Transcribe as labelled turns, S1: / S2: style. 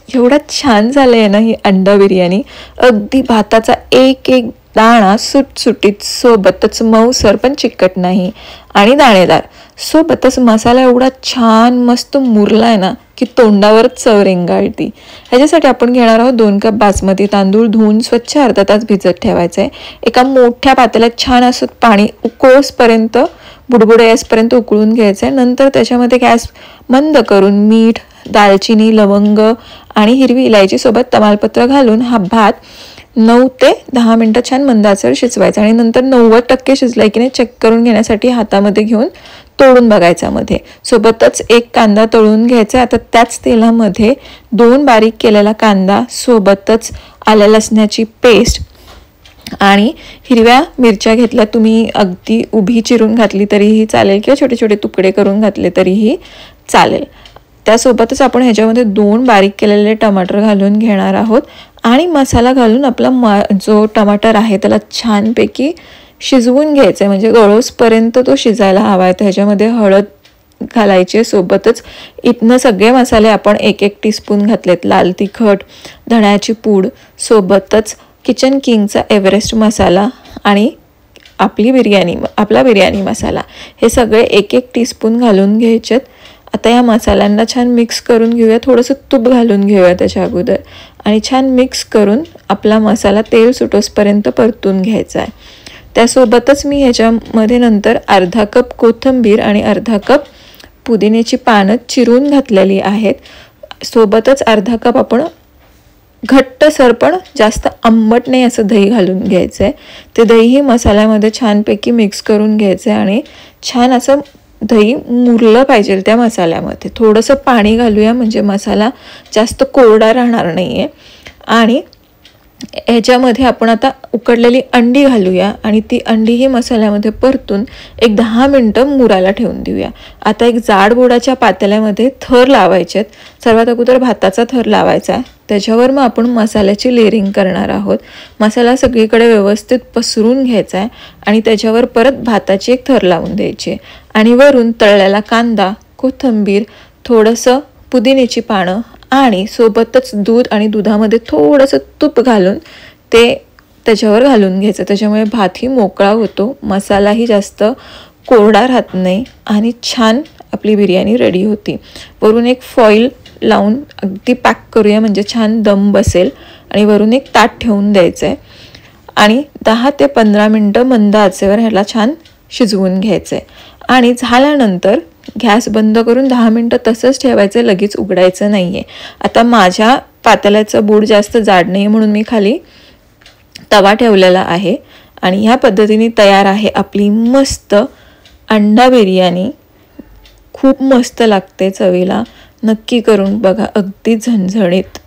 S1: एवढा छान झालंय ना ही अंडा बिर्याणी. अगदी भाताचा एक एक दाणा सुटसुटीत, सोबतच मऊसर पण चिकट नाही आणि दाणेदार. सोबतच मसाला एवढा छान मस्त मुरलाय ना की तोंडावरच चव रेंगाळती. ह्याच्यासाठी आपण घेणार आहोत 2 कप बासमती तांदूळ. धुवून स्वच्छ अर्धा तास भिजत ठेवायचे आहे. एका मोठ्या पातेल्यात छान असं पाणी उकळोसपर्यंत, बुडबुडे येसपर्यंत उकळून घ्यायचं आहे. नंतर त्याच्यामध्ये गॅस बंद करून मीठ, दालचिनी, लवंग आणि हिरवी इलायची सोबत तमालपत्र घालून हा भात 9 ते 10 मिनटं छान मंद आचेवर शिजवायचा. आणि नंतर 90% शिजलाय की नाही चेक करून घेण्यासाठी हातामध्ये घेऊन तोडून बघायचा मध्ये. सोबतच एक कांदा तळून घ्यायचा. आता त्याच तेलामध्ये 2 बारीक केलेला कांदा, सोबतच आल्या लसणाची पेस्ट आणि हिरव्या मिरच्या घेतल्या. तुम्ही अगदी उभी चिरून घातली तरीही चालेल किंवा छोटे छोटे तुकडे करून घातले तरीही चालेल. त्यासोबतच आपण ह्याच्यामध्ये 2 बारीक केलेले टमाटर घालून घेणार आहोत आणि मसाला घालून आपला जो टमाटर आहे त्याला छानपैकी शिजवून घ्यायचं आहे. म्हणजे गळोसपर्यंत तो शिजायला हवा आहे. तर ह्याच्यामध्ये हळद घालायची आहे. सोबतच इथनं सगळे मसाले आपण 1-1 टीस्पून घातलेत. लाल तिखट, धण्याची पूड, सोबतच किचन किंगचा एव्हरेस्ट मसाला आणि आपला बिर्याणी मसाला, हे सगळे 1-1 टीस्पून घालून घ्यायचेत. आता या मसाल्यांना छान मिक्स करून घेऊया. थोडंसं तूप घालून घेऊया त्याच्या अगोदर आणि छान मिक्स करून आपला मसाला तेल सुटोसपर्यंत परतून घ्यायचा आहे. त्यासोबतच मी ह्याच्यामध्ये नंतर अर्धा कप कोथिंबीर आणि अर्धा कप पुदिन्याची पानं चिरून घातलेली आहेत. सोबतच अर्धा कप आपण घट्टसर पण जास्त आंबट नाही असं दही घालून घ्यायचं आहे. ते दहीही मसाल्यामध्ये छानपैकी मिक्स करून घ्यायचं आहे आणि छान असं दही मुरलं पाहिजे त्या मसाल्यामध्ये. थोडंसं पाणी घालूया म्हणजे मसाला जास्त कोरडा राहणार नाही आहे. आणि ह्याच्यामध्ये आपण आता उकडलेली अंडी घालूया आणि ती अंडीही मसाल्यामध्ये परतून एक 10 मिनटं मुरायला ठेवून देऊया. आता एक जाड बुडाच्या पातेल्यामध्ये थर लावायचे आहेत. सर्वात अगोदर भाताचा थर लावायचा आहे. त्याच्यावर मग आपण मसाल्याची लेअरिंग करणार आहोत. मसाला सगळीकडे व्यवस्थित पसरून घ्यायचा आहे आणि त्याच्यावर परत भाताची एक थर लावून द्यायची आणि वरून तळलेला कांदा, कोथिंबीर, थोडंसं पुदिन्याची पानं आणि सोबतच दूध आणि दुधामध्ये थोडंसं तूप घालून ते त्याच्यावर घालून घ्यायचं. त्याच्यामुळे भातही मोकळा होतो, मसालाही जास्त कोरडा राहत नाही आणि छान आपली बिर्याणी रेडी होती. वरून एक फॉईल लावून अगदी पॅक करूया म्हणजे छान दम बसेल. आणि वरून एक ताट ठेवून द्यायचं आहे आणि 10 ते 15 मिनटं मंद आचेवर ह्याला छान शिजवून घ्यायचं आहे. आणि झाल्यानंतर गॅस बंद करून 10 मिनटं तसंच ठेवायचं, लगेच उघडायचं नाही आहे. आता माझ्या पातेल्याचं बूड जास्त जाड नाही म्हणून मी खाली तवा ठेवलेला आहे आणि ह्या पद्धतीने तयार आहे आपली मस्त अंडा बिर्याणी. खूप मस्त लागते चवीला. नक्की करून बघा, अगदी झणझणीत.